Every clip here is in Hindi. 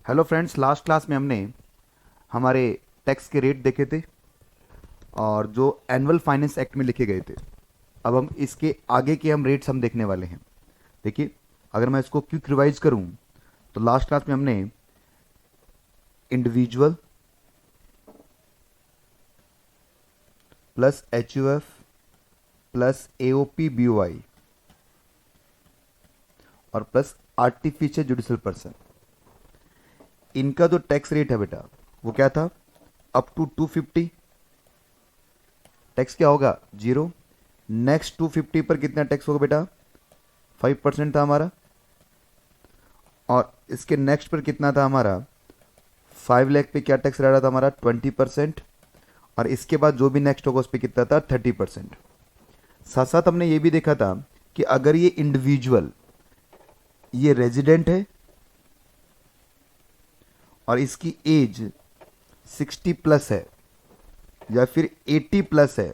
हेलो फ्रेंड्स, लास्ट क्लास में हमने हमारे टैक्स के रेट देखे थे और जो एनुअल फाइनेंस एक्ट में लिखे गए थे। अब हम इसके आगे के रेट्स हम देखने वाले हैं। देखिए, अगर मैं इसको क्विक रिवाइज करूं तो लास्ट क्लास में हमने individual plus HUF plus AOP BOI और प्लस आर्टिफिशियल जुडिशियल पर्सन, इनका जो टैक्स रेट है बेटा वो क्या था? अप टू 250 टैक्स क्या होगा? 0। नेक्स्ट 250 पर कितना टैक्स होगा बेटा? 5% था हमारा। और इसके नेक्स्ट पर कितना था हमारा? 5 लाख पे क्या टैक्स रह रहा था हमारा? 20%। और इसके बाद जो भी नेक्स्ट होगा उस पर कितना था? 30%। साथ साथ हमने ये भी देखा था कि अगर ये इंडिविजुअल, ये रेजिडेंट है और इसकी एज 60 प्लस है या फिर 80 प्लस है,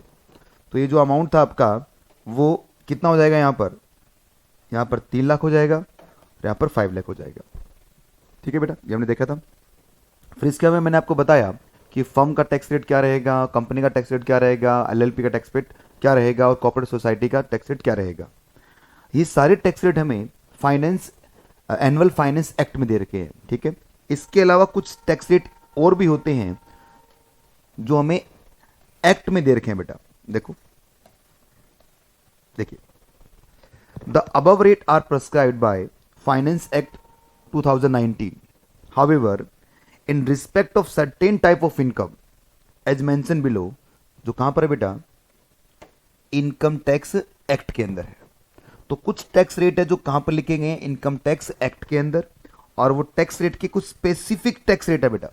तो ये जो अमाउंट था आपका वो कितना हो जाएगा? यहाँ पर 3 लाख हो जाएगा और यहाँ पर 5 लाख हो जाएगा। ठीक है बेटा, ये हमने देखा था। फिर इसके बाद मैंने आपको बताया कि फर्म का टैक्स रेट क्या रहेगा, कंपनी का टैक्स रेट क्या रहेगा, LLP का टैक्स रेट क्या रहेगा और कॉर्पोरेट सोसाइटी का टैक्स रेट क्या रहेगा। ये सारे टैक्स रेट हमें एनुअल फाइनेंस एक्ट में दे रखे हैं। ठीक है, इसके अलावा कुछ टैक्स रेट और भी होते हैं जो हमें एक्ट में दे रखे हैं बेटा। देखिए, the above rate are prescribed by finance act 2019। However, in respect of certain type of income as mention below, जो कहां पर है बेटा? इनकम टैक्स एक्ट के अंदर है। तो कुछ टैक्स रेट है जो कहां पर लिखे गए हैं? इनकम टैक्स एक्ट के अंदर। और वो टैक्स रेट के कुछ स्पेसिफिक टैक्स रेट है बेटा।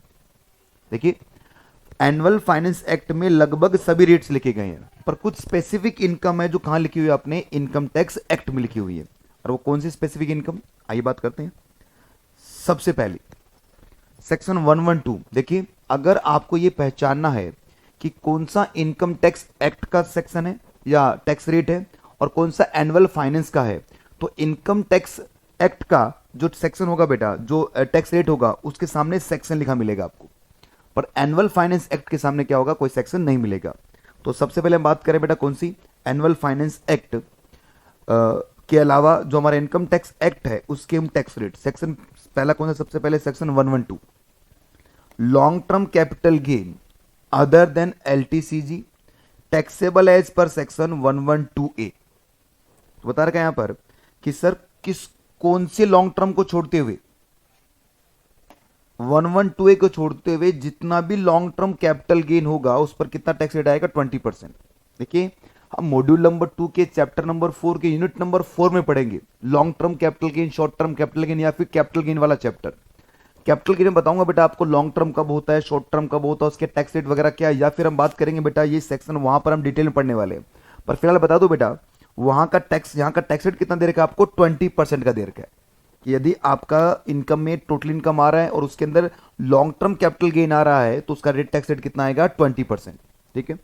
देखिए, एनुअल फाइनेंस एक्ट में लगभग सभी रेट्स लिखे गए हैं, पर कुछ स्पेसिफिक इनकम है जो कहां लिखी हुई है? अपने इनकम टैक्स एक्ट में लिखी हुई है। और वो कौन सी स्पेसिफिक इनकम? आइए बात करते हैं। सबसे पहले सेक्शन 112। देखिए, अगर आपको यह पहचानना है कि कौन सा इनकम टैक्स एक्ट का सेक्शन है या टैक्स रेट है और कौन सा एनुअल फाइनेंस का है, तो इनकम टैक्स एक्ट का जो सेक्शन होगा बेटा, जो टैक्स रेट होगा, उसके सामने सेक्शन लिखा मिलेगा आपको। पर एनुअल फाइनेंस एक्ट के सामने क्या होगा? कोई सेक्शन नहीं मिलेगा। तो सबसे पहले हम बात करें बेटा कौन सी? एनुअल फाइनेंस एक्ट के अलावा जो हमारा इनकम टैक्स एक्ट है उसके हम टैक्स रेट। सेक्शन पहला कौन सा? सबसे पहले section 112, long term capital gain other than LTCG taxable as per section 112A। बता रखा है यहां पर कि सर कौन से लॉन्ग टर्म को छोड़ते हुए? 112A को छोड़ते हुए जितना भी लॉन्ग टर्म कैपिटल गेन होगा उस पर कितना टैक्स रेट आएगा? 20%। देखिए, हम मॉड्यूल नंबर 2 के चैप्टर नंबर 4 के यूनिट नंबर 4 में पढ़ेंगे long term capital gain, short term capital gain या फिर कैपिटल गेन वाला चैप्टर। कैपिटल गेन में बताऊंगा बेटा आपको लॉन्ग टर्म कब होता है, शॉर्ट टर्म कब होता है, उसके टैक्स रेट वगैरह क्या है, या फिर हम बात करेंगे बेटा ये सेक्शन वहां पर हम डिटेल में पढ़ने वाले हैं। पर फिलहाल बता दो बेटा, वहां का टैक्स, यहां का टैक्स रेट कितना दे रखा है आपको? 20% का दे रखा है। कि यदि आपका इनकम में टोटल इनकम आ रहा है और उसके अंदर लॉन्ग टर्म कैपिटल गेन आ रहा है तो उसका रेट टैक्स रेट कितना आएगा? 20%। ठीक है,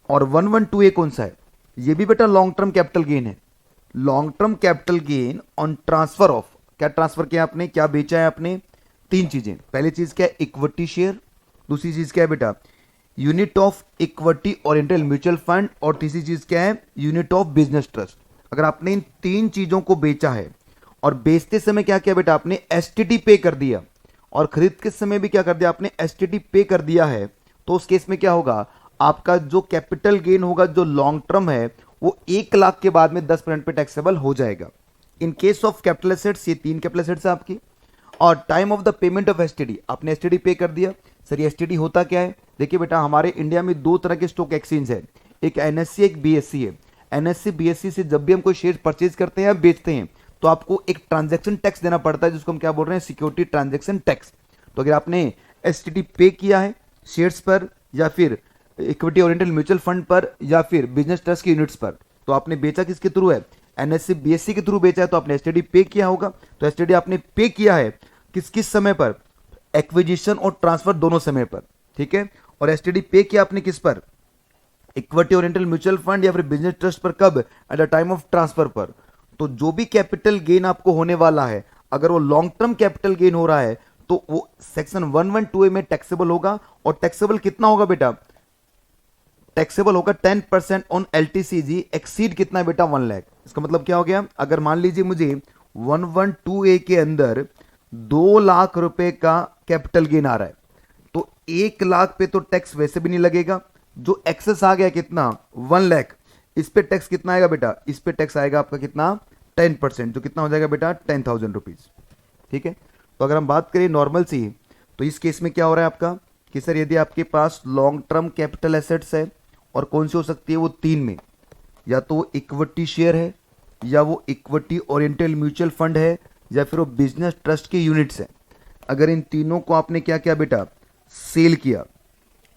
और 112A कौन सा है? ये भी बेटा लॉन्ग टर्म कैपिटल गेन है। Long term capital gain on transfer of, क्या ट्रांसफर किया आपने, क्या बेचा है आपने? 3 चीजें। पहली चीज क्या है? Equity share. दूसरी चीज क्या है बेटा? Unit of equity oriented mutual fund. और तीसरी चीज क्या है? Unit of business trust. अगर आपने इन 3 चीजों को बेचा है और बेचते समय क्या किया बेटा? आपने STT पे कर दिया, और खरीद के समय भी क्या कर दिया? आपने STT पे कर दिया है, तो उस केस में क्या होगा? आपका जो कैपिटल गेन होगा जो लॉन्ग टर्म है वो 1 लाख के बाद में 10% पे टैक्सेबल हो जाएगा। In case of capital assets, ये 3 कैपिटल एसेट्स है आपकी। और time of the payment of STT, आपने STT पे कर दिया। सर ये STT होता क्या है? देखिए बेटा, हमारे इंडिया में 2 तरह के स्टॉक एक्सचेंज है, एक NSE एक BSE है। NSE BSE से जब भी हम कोई शेयर परचेज करते हैं या बेचते हैं तो आपको एक ट्रांजैक्शन टैक्स देना पड़ता है जिसको हम क्या बोल रहे हैं? Security transaction tax. तो अगर आपने STT पे किया है शेयर्स पर या फिर इक्विटी ओरिएंटेड म्यूचुअल फंड पर या फिर बिजनेस ट्रस्ट की यूनिट्स पर, तो आपने बेचा किसके थ्रू है? NSE BSE के थ्रू बेचा है, तो आपने STT पे किया होगा। तो STT आपने पे किया है किस किस समय पर? एक्विजिशन और ट्रांसफर दोनों समय पर। ठीक है, और STT पे किया आपने किस पर? इक्विटी ओरिएंटेड म्यूचुअल फंड या फिर बिजनेस ट्रस्ट पर। कब? At the time of transfer पर। तो जो भी कैपिटल गेन आपको होने वाला है, अगर वो लॉन्ग टर्म कैपिटल गेन हो रहा है तो वो सेक्शन 112A में टैक्सेबल होगा। और टैक्सेबल कितना होगा बेटा? टैक्सेबल होगा 10% ऑन LTCG एक्सीड कितना है बेटा? 1 लाख। इसका मतलब क्या हो गया? अगर मान लीजिए मुझे 112A के अंदर 2 लाख रुपए का कैपिटल गेन आ रहा है, तो 1 लाख पे तो टैक्स वैसे भी नहीं लगेगा। जो एक्सेस आ गया कितना? 1 लाख, इस पे टैक्स कितना आएगा बेटा? इस पे टैक्स आएगा आपका कितना? 10%, जो कितना हो जाएगा बेटा? 10,000 रुपीज। ठीक है। तो अगर हम बात करें नॉर्मल सी, तो इस केस में क्या हो रहा है आपका कि सर यदि आपके पास लॉन्ग टर्म कैपिटल एसेट्स है, और कौन सी हो सकती है वो? 3 में, या तो वो इक्विटी शेयर है, या वो इक्विटी ओरिएंटेड म्यूचुअल फंड है, या फिर वो बिजनेस ट्रस्ट के यूनिट्स है। अगर इन तीनों को आपने क्या किया बेटा? सेल किया,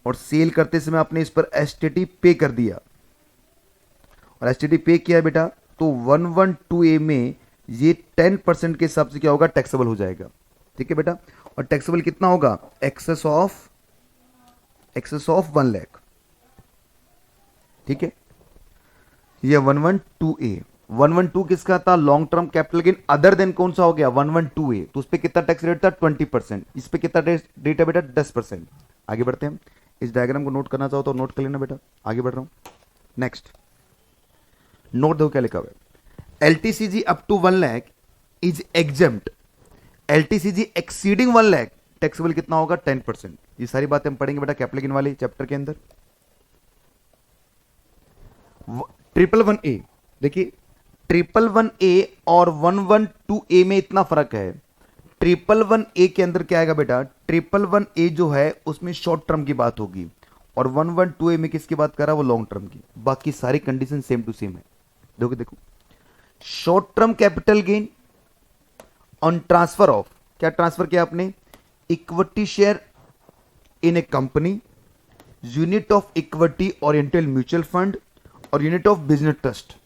और सेल करते समय आपने इस पर एसटीटी पे कर दिया, और एसटीटी पे किया बेटा, तो 112A में ये 10% के हिसाब से क्या होगा? टैक्सेबल हो जाएगा। ठीक है बेटा। और टैक्सेबल कितना होगा? Excess of 1 lakh. ठीक है। ये 112A। 112 किसका था? Long term capital gain other than कौन सा हो गया? 112A। तो उस पर कितना टैक्स रेट था? 20%। इस पे कितना रेट है बेटा? 10%। आगे बढ़ते हैं। इस डायग्राम को नोट करना चाहो तो नोट कर लेना बेटा। आगे बढ़ रहा हूं। नेक्स्ट नोट देखो क्या लिखा हुआ है। LTCG up to 1 lakh is exempt. LTCG exceeding 1 lakh taxable कितना होगा? 10%। ये सारी बातें हम पढ़ेंगे बेटा कैपिटल गेन वाले चैप्टर के अंदर। 111A, देखिए 111A और 112A में इतना फर्क है। 111A के अंदर क्या आएगा बेटा? 111A जो है उसमें शॉर्ट टर्म की बात होगी, और 112A में किसकी बात कर रहा है? वो लॉन्ग टर्म की। बाकी सारी कंडीशन सेम टू सेम है। देखो short term capital gain on transfer of, क्या ट्रांसफर किया आपने? Equity share in a company, unit of equity oriented mutual fund, और unit of business trust.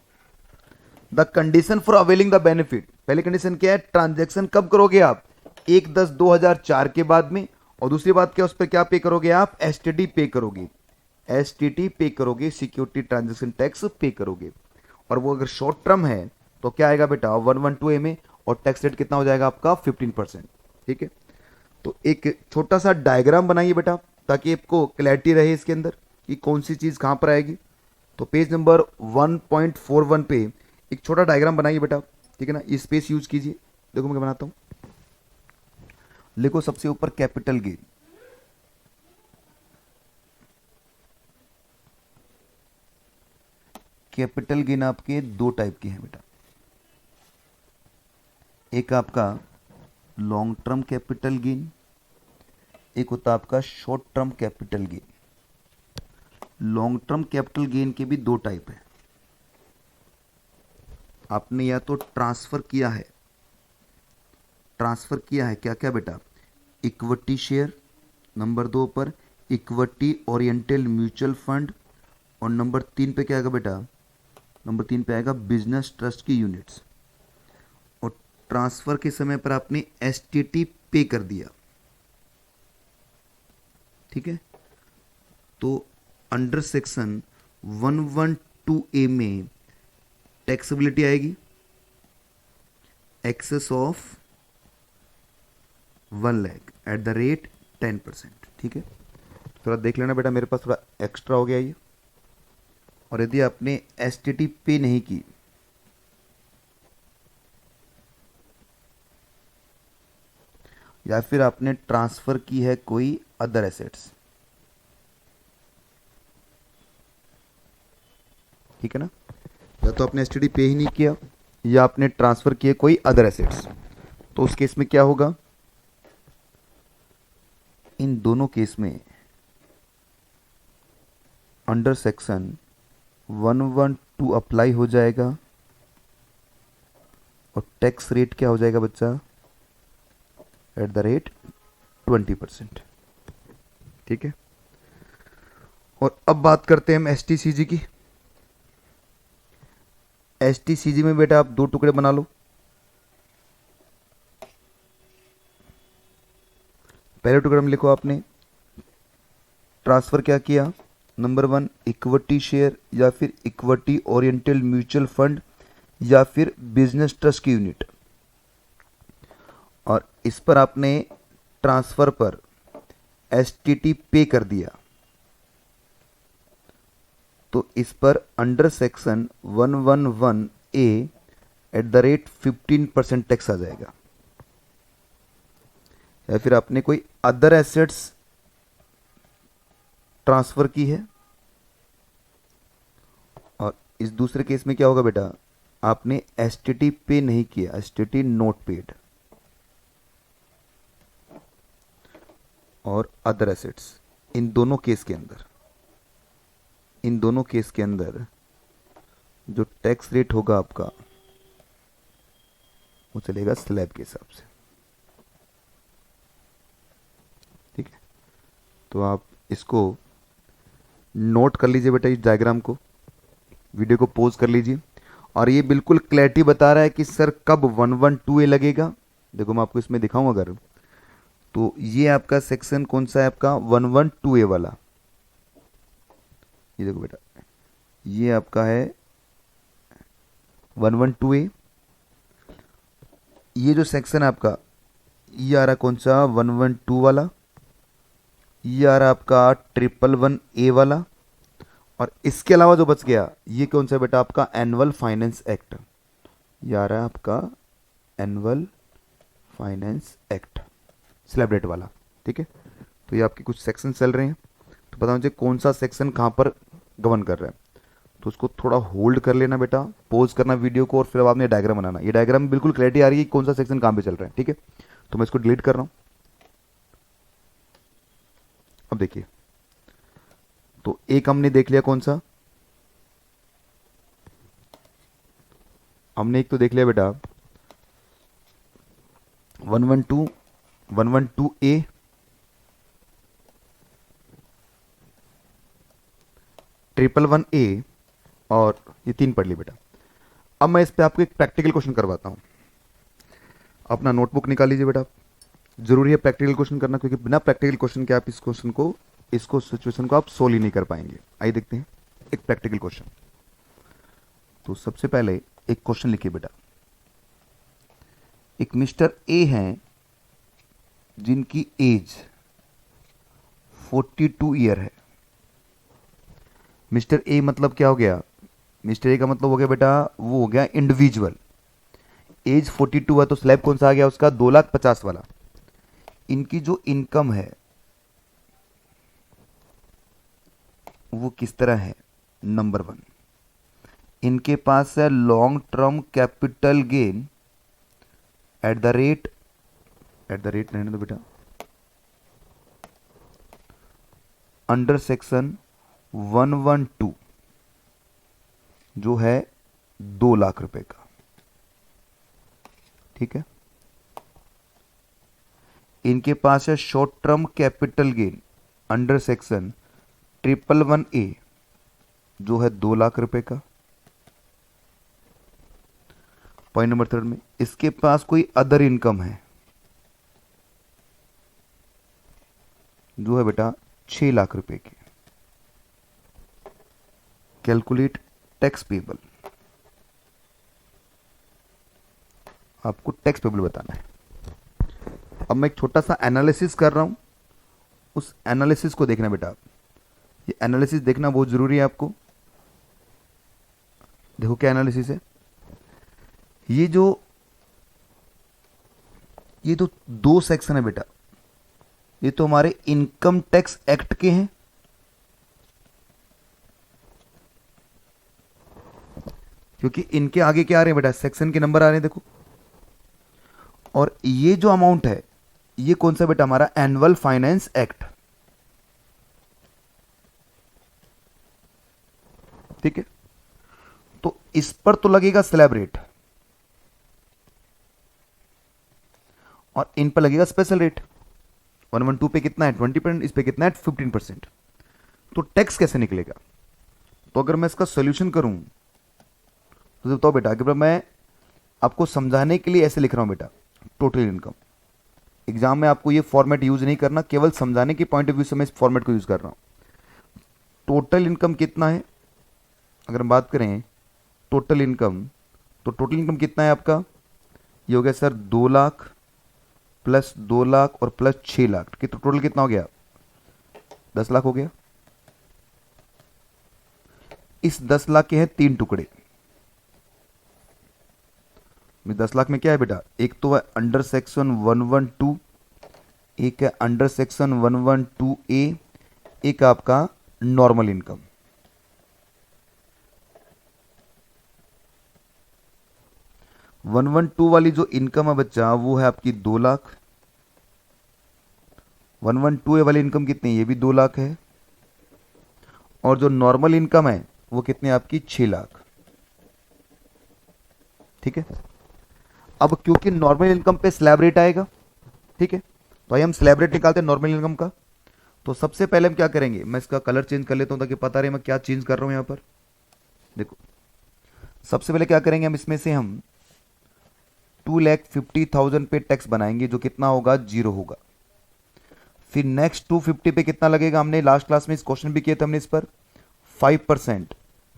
The condition for availing the benefit, पहली कंडीशन क्या है? ट्रांजैक्शन कब करोगे आप? 1/10/2004 के बाद में। और दूसरी बात क्या? उस पर क्या पे करोगे आप? एसटीटी पे करोगे। एसटीटी पे करोगे, सिक्योरिटी ट्रांजैक्शन टैक्स पे करोगे। और वो अगर शॉर्ट टर्म है तो क्या आएगा बेटा? 112A में, और टैक्स रेट कितना हो जाएगा आपका? 15%। ठीक है। तो एक छोटा सा डायग्राम बनाइए बेटा, ताकि आपको क्लैरिटी रहे इसके अंदर कि कौन सी चीज कहां पर आएगी। तो पेज नंबर 1.41 पे एक छोटा डायग्राम बनाइए बेटा। ठीक है ना। ये स्पेस यूज कीजिए। देखो मैं बनाता हूं। लिखो सबसे ऊपर कैपिटल गेन। कैपिटल गेन आपके 2 टाइप के हैं बेटा। एक आपका लॉन्ग टर्म कैपिटल गेन, एक होता है आपका short term capital gain. Long term capital gain के भी 2 टाइप है। आपने या तो ट्रांसफर किया है, क्या क्या बेटा? इक्विटी शेयर, नंबर 2 पर इक्विटी ओरिएंटेड म्यूचुअल फंड, और नंबर 3 पे क्या आएगा बेटा? नंबर 3 पे आएगा बिजनेस ट्रस्ट की यूनिट्स। और ट्रांसफर के समय पर आपने एसटीटी पे कर दिया। ठीक है। तो अंडर सेक्शन 112A में टैक्सेबिलिटी आएगी excess of 1 lakh at the rate 10%। ठीक है। थोड़ा देख लेना बेटा, मेरे पास थोड़ा एक्स्ट्रा हो गया ये। और यदि आपने एसटीटी पे नहीं की, या फिर आपने ट्रांसफर की है कोई अदर एसेट्स, ठीक है ना, या तो आपने एसटीडी पे ही नहीं किया, या आपने ट्रांसफर किए कोई अदर एसेट्स, तो उस केस में क्या होगा? इन दोनों केस में अंडर सेक्शन 112 अप्लाई हो जाएगा, और टैक्स रेट क्या हो जाएगा बच्चा? Eight the rate 20%। ठीक है। और अब बात करते हैं हम एसटीसीजी की। एसटीसीजी में बेटा आप 2 टुकड़े बना लो। पहले टुकड़े में लिखो आपने ट्रांसफर क्या किया? नंबर 1 इक्विटी शेयर, या फिर इक्विटी ओरिएंटेड म्यूचुअल फंड, या फिर बिजनेस ट्रस्ट की यूनिट। और इस पर आपने ट्रांसफर पर एसटीटी पे कर दिया तो इस पर under section 111 A at the rate 15% tax आ जाएगा। या फिर आपने कोई अदर एसेट्स ट्रांसफर की है और इस दूसरे केस में क्या होगा बेटा, आपने एसटीटी पे नहीं किया, एसटीटी नोट पेड और अदर एसेट्स, इन दोनों केस के अंदर जो टैक्स रेट होगा आपका वो चलेगा स्लैब के हिसाब से। ठीक है, तो आप इसको नोट कर लीजिए बेटा, इस डायग्राम को, वीडियो को पॉज कर लीजिए। और ये बिल्कुल क्लैरिटी बता रहा है कि सर कब 112A लगेगा। देखो मैं आपको इसमें दिखाऊं अगर, तो ये आपका सेक्शन कौन सा है आपका 112A वाला, ये देखो बेटा, ये आपका है 112A। ये जो सेक्शन है आपका, ये आ रहा कौन सा 112 वाला, ये आ रहा आपका 111A वाला, और इसके अलावा जो बच गया ये कौन सा बेटा आपका एनुअल फाइनेंस एक्ट, ये आ रहा है आपका annual finance act slab rate वाला। ठीक है, तो ये आपके कुछ सेक्शन चल रहे हैं, तो पता मुझे कौन सा सेक्शन कहाँ पर गवर्न कर रहा है। तो उसको थोड़ा होल्ड कर लेना बेटा, पॉज करना वीडियो को, और फिर आपने डायग्राम बनाना। ये डायग्राम में बिल्कुल क्लैरिटी आ रही है कि कौन सा सेक्शन कहाँ पे चल रहा है। ठीक है, तो मैं इसको डिलीट कर रहा हूँ। अब देखिए, तो एक हमने देख लिया कौन सा, हमने एक तो देख लिया बेटा 112A, ट्रिपल 1A, और ये 3 पढ़ ली बेटा। अब मैं इस पे आपको एक प्रैक्टिकल क्वेश्चन करवाता हूं। अपना नोटबुक निकाल लीजिए बेटा, जरूरी है प्रैक्टिकल क्वेश्चन करना, क्योंकि बिना प्रैक्टिकल क्वेश्चन के आप इस क्वेश्चन को, इसको सिचुएशन को आप सोल्व ही नहीं कर पाएंगे। आइए देखते हैं एक प्रैक्टिकल क्वेश्चन। तो सबसे पहले एक क्वेश्चन लिखिए बेटा, एक मिस्टर ए हैं जिनकी एज 42 ईयर है। मिस्टर ए मतलब क्या हो गया, मिस्टर ए का मतलब हो गया बेटा वो हो गया इंडिविजुअल। एज 42 है तो स्लैब कौन सा आ गया उसका 2,50,000 वाला। इनकी जो इनकम है वो किस तरह है, नंबर 1, इनके पास है long term capital gain eight the rate रहने दो बेटा, अंडर सेक्शन 112 जो है 2 लाख रुपए का। ठीक है, इनके पास है short term capital gain under section 111A जो है 2 लाख रुपए का। पॉइंट नंबर 3 में इसके पास कोई अदर इनकम है जो है बेटा 6 लाख रुपए की। कैलकुलेट टैक्स पेबल, आपको टैक्स पेबल बताना है। अब मैं एक छोटा सा एनालिसिस कर रहा हूं, उस एनालिसिस को देखना बेटा, ये एनालिसिस देखना बहुत जरूरी है आपको। देखो क्या एनालिसिस है, ये तो 2 सेक्शन है बेटा, ये तो हमारे इनकम टैक्स एक्ट के हैं। क्योंकि इनके आगे क्या आ रहे हैं बेटा, सेक्शन के नंबर आ रहे हैं देखो। और ये जो अमाउंट है ये कौन सा बेटा, हमारा एनुअल फाइनेंस एक्ट। ठीक है, तो इस पर तो लगेगा स्लैब रेट और इन पर लगेगा स्पेशल रेट। 112 पे कितना है 20%, इस पे कितना है 15%। तो टैक्स कैसे निकलेगा, तो अगर मैं इसका सोल्यूशन करूं तो बताओ बेटा, अगर मैं आपको समझाने के लिए ऐसे लिख रहा हूं बेटा, टोटल इनकम। एग्जाम में आपको ये फॉर्मेट यूज नहीं करना, केवल समझाने के पॉइंट ऑफ व्यू से मैं इस फॉर्मेट को यूज कर रहा हूं। टोटल इनकम कितना है, अगर हम बात करें टोटल इनकम, तो टोटल इनकम कितना है आपका, ये हो गया सर 2 लाख प्लस 2 लाख और प्लस 6 लाख, तो टोटल कितना हो गया? 10 लाख हो गया। इस 10 लाख के हैं 3 टुकड़े। 10 लाख में क्या है बेटा? एक तो है अंडर सेक्शन 112, एक है अंडर सेक्शन 112A, एक आपका normal income. One one two वाली जो इनकम है बच्चा वो है आपकी 2 लाख। 112A वाली इनकम कितनी है? ये भी 2 लाख है। और जो नॉर्मल इनकम है वो कितनी है आपकी? 6 लाख। ठीक है। अब क्योंकि नॉर्मल इनकम पे स्लैब रेट आएगा, ठीक है, तो आइए हम स्लैब रेट निकालते हैं नॉर्मल इनकम का। तो सबसे पहले हम क्या करेंगे, मैं इसका कलर चेंज कर लेता हूं ताकि पता रहे मैं क्या चेंज कर रहा हूं यहां पर। देखो, सबसे पहले क्या करेंगे, हम इसमें से हम 2,50,000 पे टैक्स बनाएंगे, जो कितना होगा? 0 होगा। फिर नेक्स्ट 250 पे कितना लगेगा? हमने लास्ट क्लास में इस क्वेश्चन भी किया था हमने इस पर 5%,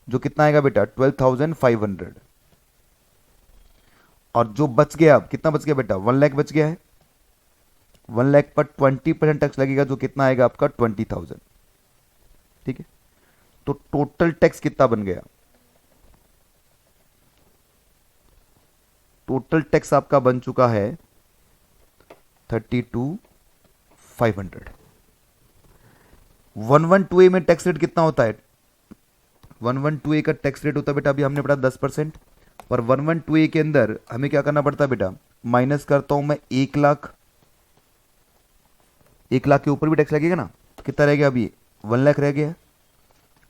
जो कितना आएगा बेटा? 12,500। और जो बच गया, अब कितना बच गया बेटा? 1 लाख बच गया है। 1 लाख पर 20% टैक्स लगेगा, जो कितना आएगा आपका? 20,000। ठीक है, तो टोटल टैक्स कितना बन गया? टोटल टैक्स आपका बन चुका है 32,500। 112A में टैक्स रेट कितना होता है? 112A का टैक्स रेट होता है बेटा, अभी हमने पढ़ा 10%। पर 112A के अंदर हमें क्या करना पड़ता है बेटा? माइनस करता हूं मैं 1 लाख। 1 लाख के ऊपर भी टैक्स लगेगा ना, तो कितना रह गया? अभी 1 लाख रह गया।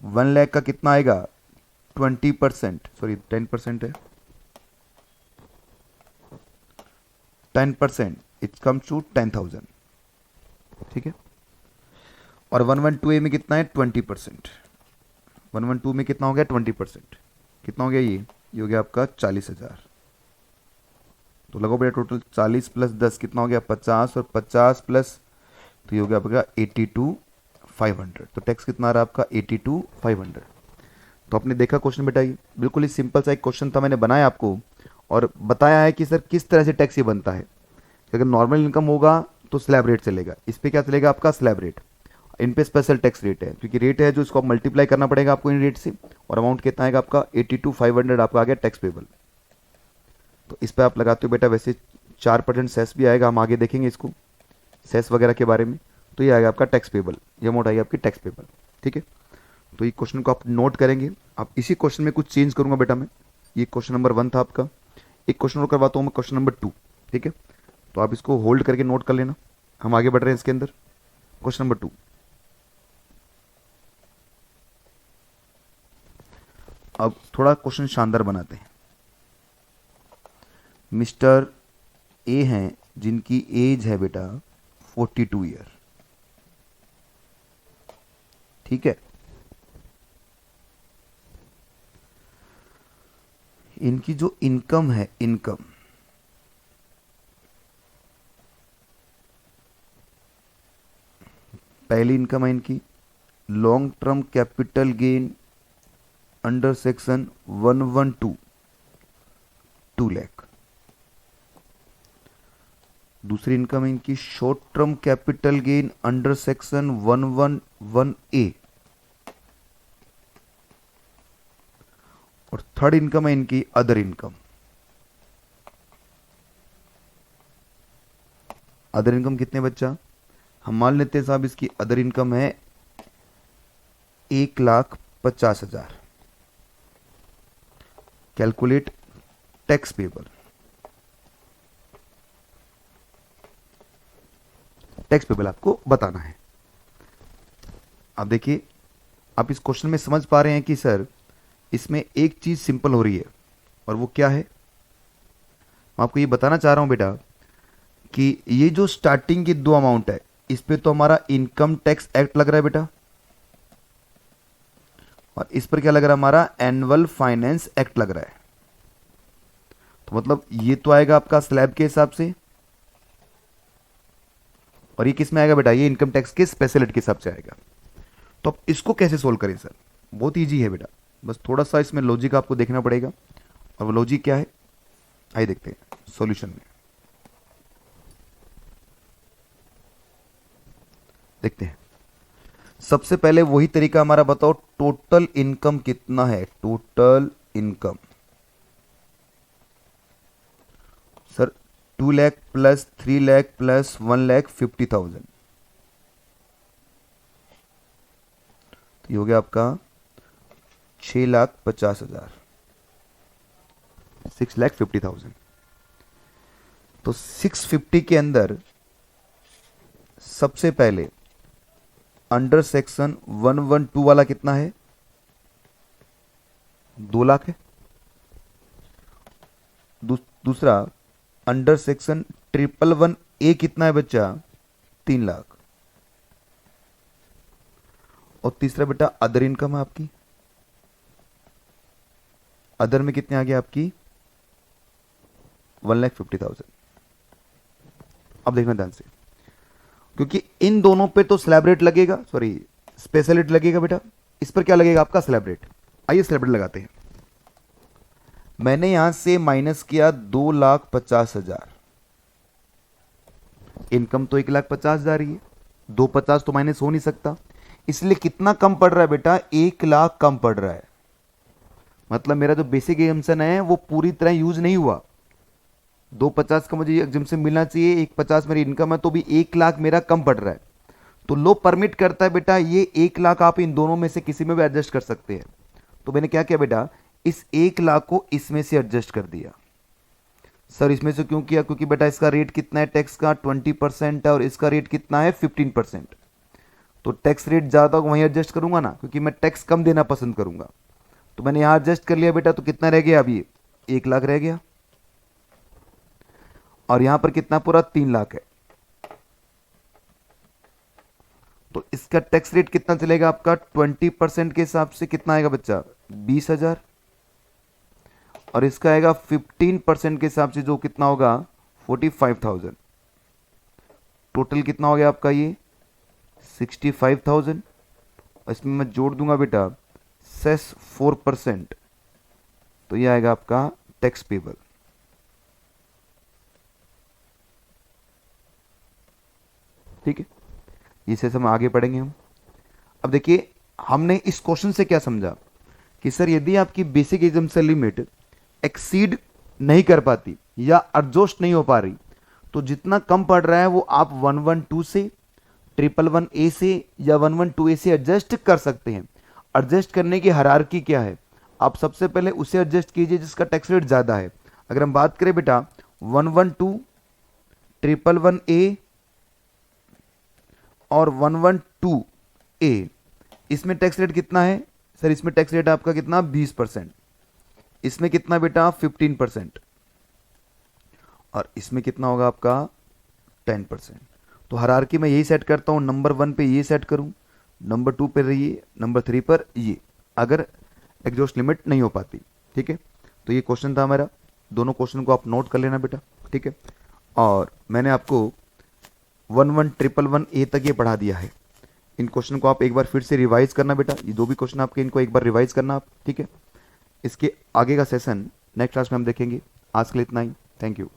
1 लाख का कितना आएगा? 20%, सॉरी 10% है, 10%, इट्स कम्स टू 10,000। ठीक है। और 112A में कितना है? 20%। 112 में कितना हो गया? 20%। कितना हो गया? ये हो गया आपका 40,000। तो लगाओ बेटा टोटल 40 प्लस 10 कितना हो गया? 50, और 50 प्लस, तो ये हो गया आपका 82,500। तो टैक्स कितना आ रहा है आपका? 82,500। तो आपने देखा क्वेश्चन बेटा, ये बिल्कुल ही सिंपल सा एक क्वेश्चन था, मैंने बनाया आपको और बताया है कि सर किस तरह से टैक्स ये बनता है। अगर नॉर्मल इनकम होगा तो स्लैब रेट चलेगा, इस पे क्या चलेगा आपका? Slab rate. इन पे स्पेशल टैक्स रेट है, क्योंकि रेट है जो इसको आप मल्टीप्लाई करना पड़ेगा आपको इन रेट से, और अमाउंट कितना आएगा आपका? 82,500 आपका आ गया टैक्स पेबल। तो इस पे आप लगाते हो बेटा, वैसे 4% सेस भी आएगा, हम आगे देखेंगे इसको सेस वगैरह के बारे में। तो ये आएगा आपका टैक्स पेबल, ये अमाउंट आएगी आपकी टैक्स पेबल। ठीक है, तो ये क्वेश्चन को आप नोट करेंगे। आप इसी क्वेश्चन में कुछ चेंज करूंगा बेटा मैं। ये क्वेश्चन नंबर 1 था आपका, एक क्वेश्चन और करवाता हूँ मैं, क्वेश्चन नंबर 2। ठीक है, तो आप इसको होल्ड करके नोट कर लेना, हम आगे बढ़ रहे हैं इसके अंदर। क्वेश्चन नंबर 2, अब थोड़ा क्वेश्चन शानदार बनाते हैं। मिस्टर ए हैं जिनकी एज है बेटा 42 ईयर। ठीक है, इनकी जो इनकम है, इनकम पहली इनकम है इनकी long term capital gain under section 112, 2 lakh. दूसरी इनकम है इनकी short term capital gain under section 111A। और थर्ड इनकम है इनकी अदर इनकम। अदर इनकम कितने बच्चा? हम मान लेते हैं साहब इसकी अदर इनकम है 1,50,000। Calculate tax payable. Tax payable आपको बताना है। अब देखिए, आप इस क्वेश्चन में समझ पा रहे हैं कि सर इसमें एक चीज सिंपल हो रही है, और वो क्या है? मैं आपको ये बताना चाह रहा हूं बेटा कि ये जो स्टार्टिंग की 2 अमाउंट है, इस पे तो हमारा इनकम टैक्स एक्ट लग रहा है बेटा, और इस पर क्या लग रहा है? हमारा एनुअल फाइनेंस एक्ट लग रहा है। तो मतलब ये तो आएगा आपका स्लैब के हिसाब से, और ये किस में आएगा बेटा? ये इनकम टैक्स के स्पेशल रेट के हिसाब से आएगा। तो अब इसको कैसे सोल्व करें सर? बहुत ईजी है बेटा, बस थोड़ा सा इसमें लॉजिक आपको देखना पड़ेगा। और वो लॉजिक क्या है, आइए देखते हैं सॉल्यूशन में। देखते हैं। सबसे पहले वही तरीका हमारा, बताओ टोटल इनकम कितना है, total income sir 2 lakh plus 3 lakh plus 1,50,000, तो ये हो गया आपका 6,50,000, 6,50,000। तो 650 के अंदर सबसे पहले अंडर सेक्शन 112 वाला कितना है, 2 लाख है। दूसरा अंडर सेक्शन 111A कितना है बच्चा, 3 लाख। और तीसरा बेटा अदर इनकम है आपकी, अदर में कितने आ गया आपकी 1,50,000। अब देखना ध्यान से, क्योंकि इन दोनों पे तो स्लैब रेट लगेगा, सॉरी स्पेशल रेट लगेगा बेटा, इस पर क्या लगेगा आपका स्लैब रेट। आइए स्लैब रेट लगाते हैं। मैंने यहां से माइनस किया 2,50,000, इनकम तो 1,50,000 ही है, 250 तो माइनस हो नहीं सकता, इसलिए कितना कम पड़ रहा है बेटा, 1 लाख कम पड़ रहा है। मतलब मेरा जो बेसिक एजम्पशन है वो पूरी तरह यूज नहीं हुआ। 250 का मुझे एग्जाम्पशन मिलना चाहिए, 150 मेरी इनकम है, तो भी 1 लाख मेरा कम पड़ रहा है। तो लो परमिट करता है बेटा ये 1 लाख आप इन दोनों में से किसी में भी एडजस्ट कर सकते हैं। तो मैंने क्या किया बेटा, इस 1 लाख को इसमें से एडजस्ट कर दिया। सर इसमें से क्यों किया, क्योंकि बेटा इसका रेट कितना है टैक्स का, 20% है, और इसका रेट कितना है 15%। तो टैक्स रेट ज्यादा वहीं एडजस्ट करूंगा ना, क्योंकि मैं टैक्स कम देना पसंद करूंगा। तो मैंने यहां एडजस्ट कर लिया बेटा, तो कितना रह गया अभी, 1 लाख रह गया, और यहां पर कितना पूरा 3 लाख है। तो इसका टैक्स रेट कितना चलेगा आपका, 20% के हिसाब से कितना आएगा बच्चा, 20,000, और इसका आएगा 15% के हिसाब से जो कितना होगा 45,000। टोटल कितना हो गया आपका ये 65,000। इसमें मैं जोड़ दूंगा बेटा सेस 4%, तो ये आएगा आपका टैक्स पेबल। ठीक है, ये सेस हम आगे पढ़ेंगे हम। अब देखिए हमने इस क्वेश्चन से क्या समझा कि सर यदि आपकी बेसिक एजम्पशन लिमिट एक्सीड नहीं कर पाती या एडजस्ट नहीं हो पा रही, तो जितना कम पड़ रहा है वो आप 112 से, 111A से या 112A से एडजस्ट कर सकते हैं। एडजस्ट करने की हायरार्की क्या है, आप सबसे पहले उसे एडजस्ट कीजिए जिसका टैक्स रेट ज्यादा है। अगर हम बात करें बेटा 112, 111A और 112A, इसमें टैक्स रेट कितना है सर, इसमें टैक्स रेट आपका कितना 20%, इसमें कितना बेटा 15%, और इसमें कितना होगा आपका 10%। तो हायरार्की में यही सेट करता हूं, नंबर 1 पे ये सेट करूं, नंबर 2 पे ये, नंबर 3 पर ये, अगर एग्जॉस्ट लिमिट नहीं हो पाती। ठीक है, तो ये क्वेश्चन था हमारा, दोनों क्वेश्चन को आप नोट कर लेना बेटा। ठीक है, और मैंने आपको 11111A तक ये पढ़ा दिया है। इन क्वेश्चन को आप एक बार फिर से रिवाइज करना बेटा, ये दो भी क्वेश्चन आपके, इनको एक बार रिवाइज करना आप। ठीक है, इसके आगे का सेशन नेक्स्ट क्लास में हम देखेंगे। आज के लिए इतना ही, थैंक यू।